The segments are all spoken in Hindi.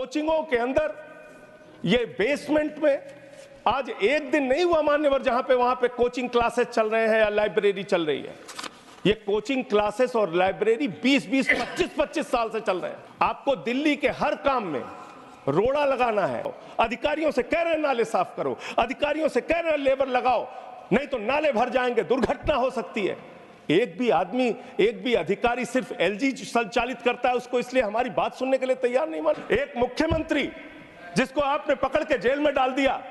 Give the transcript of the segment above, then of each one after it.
कोचिंगों के अंदर ये बेसमेंट में आज एक दिन नहीं हुआ मान्यवर जहां पे वहां पे कोचिंग क्लासेस चल रहे हैं या लाइब्रेरी चल रही है। ये कोचिंग क्लासेस और लाइब्रेरी 20-20, 25-25 साल से चल रहे हैं। आपको दिल्ली के हर काम में रोड़ा लगाना है। अधिकारियों से कह रहे हैं नाले साफ करो, अधिकारियों से कह रहे हैं लेबर लगाओ, नहीं तो नाले भर जाएंगे, दुर्घटना हो सकती है। एक भी आदमी, एक भी अधिकारी सिर्फ एलजी संचालित करता है उसको, इसलिए हमारी बात सुनने के लिए तैयार नहीं मान। एक मुख्यमंत्री जिसको आपने पकड़ के जेल में डाल दिया,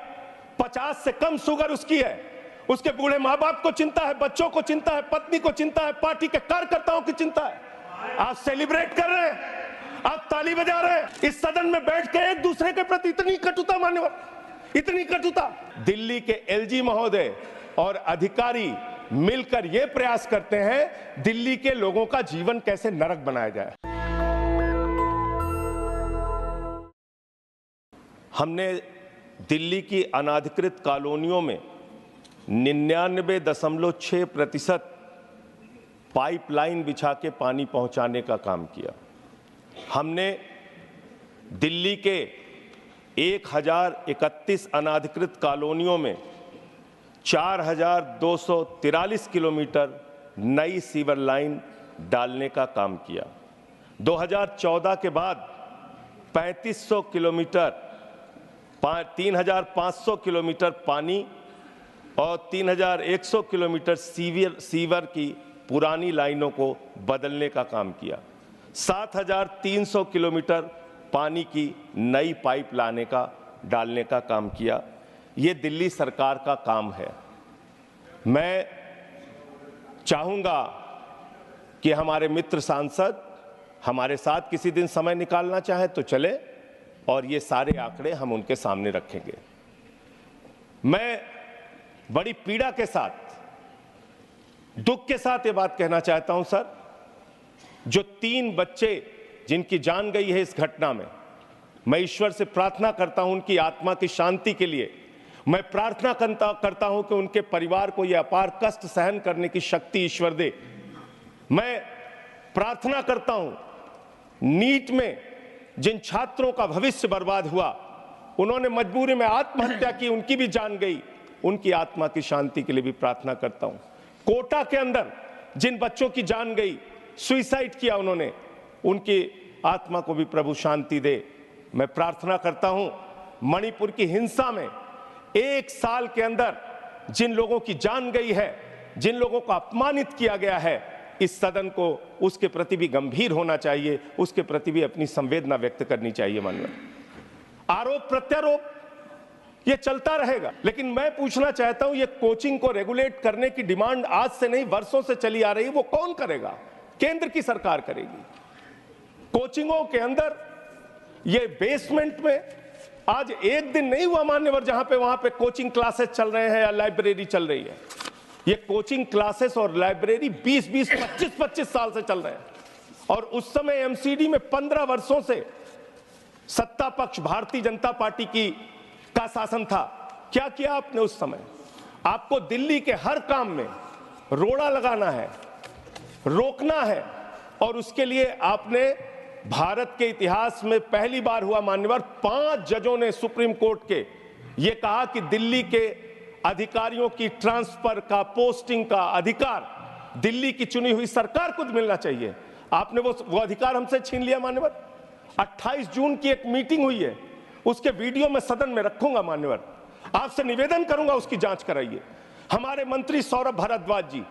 50 से कम शुगर उसकी है, उसके बूढ़े माँ बाप को चिंता है, बच्चों को चिंता है, पत्नी को चिंता है, पार्टी के कार्यकर्ताओं की चिंता है। आप सेलिब्रेट कर रहे हैं, आप ताली बजा रहे हैं, इस सदन में बैठ के एक दूसरे के प्रति इतनी कटुता मान्यवर, इतनी कटुता। दिल्ली के एलजी महोदय और अधिकारी मिलकर यह प्रयास करते हैं दिल्ली के लोगों का जीवन कैसे नरक बनाया जाए। हमने दिल्ली की अनाधिकृत कॉलोनियों में 99.6% पाइपलाइन बिछा के पानी पहुंचाने का काम किया। हमने दिल्ली के 1031 अनाधिकृत कॉलोनियों में 4243 किलोमीटर नई सीवर लाइन डालने का काम किया। 2014 के बाद 3500 किलोमीटर 3500 किलोमीटर पानी और 3100 किलोमीटर सीवर की पुरानी लाइनों को बदलने का काम किया। 7300 किलोमीटर पानी की नई पाइप डालने का काम किया। ये दिल्ली सरकार का काम है। मैं चाहूंगा कि हमारे मित्र सांसद हमारे साथ किसी दिन समय निकालना चाहे तो चले और ये सारे आंकड़े हम उनके सामने रखेंगे। मैं बड़ी पीड़ा के साथ, दुख के साथ ये बात कहना चाहता हूं सर, जो 3 बच्चे जिनकी जान गई है इस घटना में, मैं ईश्वर से प्रार्थना करता हूं उनकी आत्मा की शांति के लिए। मैं प्रार्थना करता हूं कि उनके परिवार को यह अपार कष्ट सहन करने की शक्ति ईश्वर दे। मैं प्रार्थना करता हूं नीट में जिन छात्रों का भविष्य बर्बाद हुआ, उन्होंने मजबूरी में आत्महत्या की, उनकी भी जान गई, उनकी आत्मा की शांति के लिए भी प्रार्थना करता हूं। कोटा के अंदर जिन बच्चों की जान गई, सुसाइड किया उन्होंने, उनकी आत्मा को भी प्रभु शांति दे। मैं प्रार्थना करता हूं मणिपुर की हिंसा में 1 साल के अंदर जिन लोगों की जान गई है, जिन लोगों को अपमानित किया गया है, इस सदन को उसके प्रति भी गंभीर होना चाहिए, उसके प्रति भी अपनी संवेदना व्यक्त करनी चाहिए। मानव आरोप प्रत्यारोप ये चलता रहेगा, लेकिन मैं पूछना चाहता हूं, ये कोचिंग को रेगुलेट करने की डिमांड आज से नहीं वर्षों से चली आ रही है। वो कौन करेगा? केंद्र की सरकार करेगी। कोचिंगों के अंदर ये बेसमेंट में आज एक दिन नहीं हुआ मान्यवर जहां पे वहां पे कोचिंग क्लासेस चल रहे हैं या लाइब्रेरी चल रही है। ये कोचिंग क्लासेस और लाइब्रेरी 20-20, 25-25 साल से चल रहे हैं। और उस समय एमसीडी में 15 वर्षों से सत्ता पक्ष भारतीय जनता पार्टी का शासन था। क्या किया आपने उस समय? आपको दिल्ली के हर काम में रोड़ा लगाना है, रोकना है, और उसके लिए आपने भारत के इतिहास में पहली बार हुआ मान्यवर 5 जजों ने सुप्रीम कोर्ट के ये कहा कि दिल्ली के अधिकारियों की ट्रांसफर का, पोस्टिंग का अधिकार दिल्ली की चुनी हुई सरकार को मिलना चाहिए। आपने वो अधिकार हमसे छीन लिया मान्यवर। 28 जून की एक मीटिंग हुई है, उसके वीडियो में सदन में रखूंगा मान्यवर, आपसे निवेदन करूंगा उसकी जांच कराइए। हमारे मंत्री सौरभ भारद्वाज जी,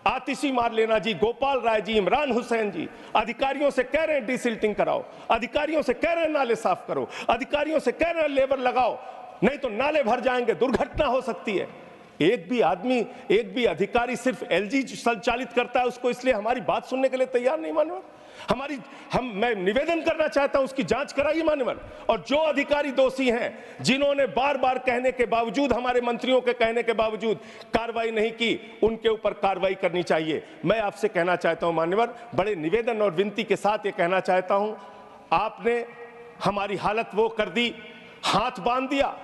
आतिशी मारलेना जी, गोपाल राय जी, इमरान हुसैन जी अधिकारियों से कह रहे हैं डिसिल्टिंग कराओ, अधिकारियों से कह रहे हैं नाले साफ करो, अधिकारियों से कह रहे हैं लेबर लगाओ, नहीं तो नाले भर जाएंगे, दुर्घटना हो सकती है। एक भी आदमी, एक भी अधिकारी सिर्फ एलजी संचालित करता है उसको, इसलिए हमारी बात सुनने के लिए तैयार नहीं मान्यवर। मैं निवेदन करना चाहता हूं उसकी जांच कराइए मान्यवर। और जो अधिकारी दोषी हैं, जिन्होंने बार बार कहने के बावजूद, हमारे मंत्रियों के कहने के बावजूद कार्रवाई नहीं की, उनके ऊपर कार्रवाई करनी चाहिए। मैं आपसे कहना चाहता हूं मान्यवर, बड़े निवेदन और विनती के साथ ये कहना चाहता हूं, आपने हमारी हालत वो कर दी, हाथ बांध दिया,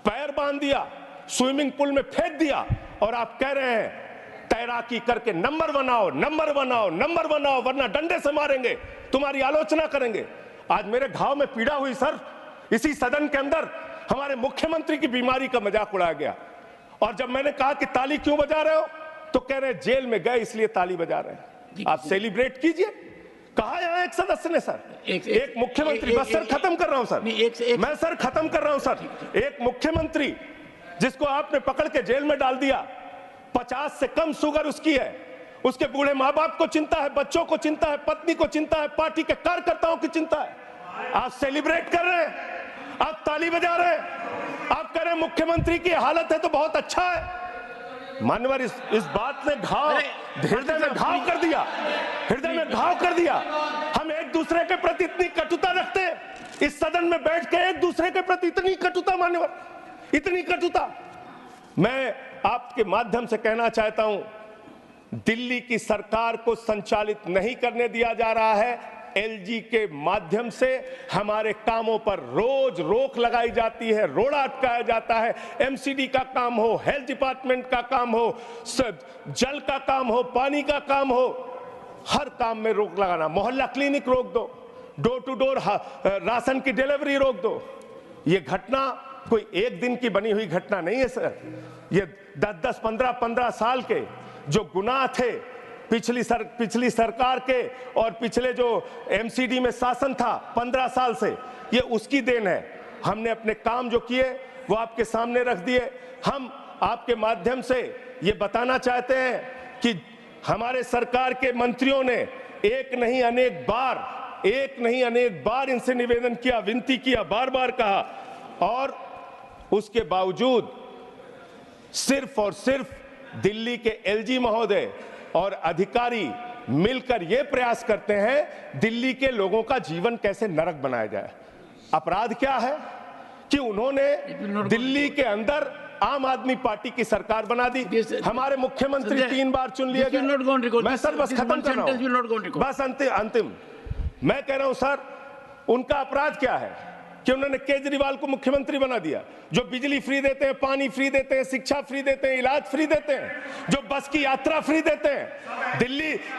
पैर बांध दिया, स्विमिंग पूल में फेंक दिया, और आप कह रहे हैं तैराकी करके नंबर बनाओ, नंबर बनाओ, नंबर बनाओ, वरना डंडे से मारेंगे, तुम्हारी आलोचना करेंगे। आज मेरे घाव में पीड़ा हुई सर। इसी सदन के अंदर हमारे मुख्यमंत्री की बीमारी का मजाक उड़ाया गया, और जब मैंने कहा कि ताली क्यों बजा रहे हो तो कह रहे जेल में गए इसलिए ताली बजा रहे हैं। आप सेलिब्रेट कीजिए। कहा यहां एक सदस्य ने सर, एक मुख्यमंत्री, बस सर खत्म कर रहा हूं सर, मैं सर खत्म कर रहा हूं सर, एक मुख्यमंत्री जिसको आपने पकड़ के जेल में डाल दिया, 50 से कम शुगर उसकी है, उसके बूढ़े माँ बाप को चिंता है, बच्चों को चिंता है, पत्नी को चिंता है, पार्टी के कार्यकर्ताओं की चिंता है। आप सेलिब्रेट कर रहे हैं, आप ताली बजा रहे हैं, आप कह रहे हैं मुख्यमंत्री की हालत है तो बहुत अच्छा है। मान्यवर, इस बात ने हृदय में घाव कर दिया, हृदय में घाव कर दिया। हम एक दूसरे के प्रति इतनी कटुता रखते हैं, इस सदन में बैठ के एक दूसरे के प्रति इतनी कटुता, मान्यवर, इतनी कटुता। मैं आपके माध्यम से कहना चाहता हूं, दिल्ली की सरकार को संचालित नहीं करने दिया जा रहा है। एलजी के माध्यम से हमारे कामों पर रोज रोक लगाई जाती है, रोड़ा अटकाया जाता है। एमसीडी का काम हो, हेल्थ डिपार्टमेंट का काम हो, जल का काम हो, पानी का काम हो, हर काम में रोक लगाना। मोहल्ला क्लिनिक रोक दो, डोर टू डोर राशन की डिलीवरी रोक दो। ये घटना कोई एक दिन की बनी हुई घटना नहीं है सर। ये 10-10, 15-15 साल के जो गुनाह थे पिछली सरकार के और पिछले जो एमसीडी में शासन था 15 साल से, ये उसकी देन है। हमने अपने काम जो किए वो आपके सामने रख दिए। हम आपके माध्यम से ये बताना चाहते हैं कि हमारे सरकार के मंत्रियों ने एक नहीं अनेक बार इनसे निवेदन किया, विनती किया, बार बार कहा, और उसके बावजूद सिर्फ और सिर्फ दिल्ली के एलजी महोदय और अधिकारी मिलकर यह प्रयास करते हैं दिल्ली के लोगों का जीवन कैसे नरक बनाया जाए। अपराध क्या है कि उन्होंने दिल्ली के अंदर आम आदमी पार्टी की सरकार बना दी। हमारे मुख्यमंत्री 3 बार चुन लिए गए। मैं सर बस खत्म कर रहा हूं, बस अंतिम मैं कह रहा हूं सर, उनका अपराध क्या है कि उन्होंने केजरीवाल को मुख्यमंत्री बना दिया, जो बिजली फ्री देते हैं, पानी फ्री देते हैं, शिक्षा फ्री देते हैं, इलाज फ्री देते हैं, जो बस की यात्रा फ्री देते हैं।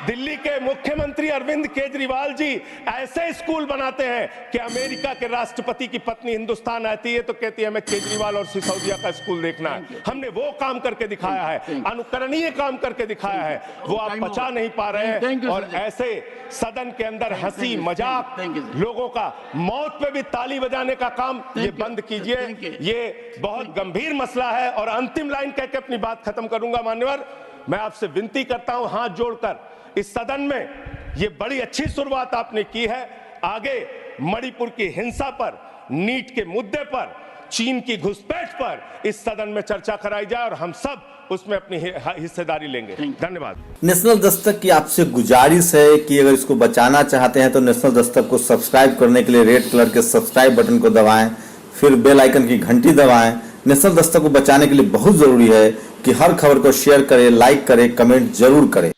दिल्ली के मुख्यमंत्री अरविंद केजरीवाल जी ऐसे स्कूल बनाते हैं कि अमेरिका के राष्ट्रपति की पत्नी हिंदुस्तान आती है तो कहती है हमें केजरीवाल और सिसोदिया का स्कूल देखना है। हमने वो काम करके दिखाया है, अनुकरणीय काम करके दिखाया है, वो आप पचा नहीं पा रहे हैं। और ऐसे सदन के अंदर हंसी मजाक, लोगों का मौत पे भी ताली बजाने का काम ये बंद कीजिए। ये बहुत गंभीर मसला है। और अंतिम लाइन कह के अपनी बात खत्म करूंगा। मान्यवर, मैं आपसे विनती करता हूं हाथ जोड़कर, इस सदन में ये बड़ी अच्छी शुरुआत आपने की है, आगे मणिपुर की हिंसा पर, नीट के मुद्दे पर, चीन की घुसपैठ पर इस सदन में चर्चा कराई जाए और हम सब उसमें अपनी हिस्सेदारी लेंगे। धन्यवाद। नेशनल दस्तक की आपसे गुजारिश है कि अगर इसको बचाना चाहते हैं तो नेशनल दस्तक को सब्सक्राइब करने के लिए रेड कलर के सब्सक्राइब बटन को दबाएं, फिर बेल आइकन की घंटी दबाएं। नेशनल दस्तक को बचाने के लिए बहुत जरूरी है कि हर खबर को शेयर करें, लाइक करें, कमेंट जरूर करें।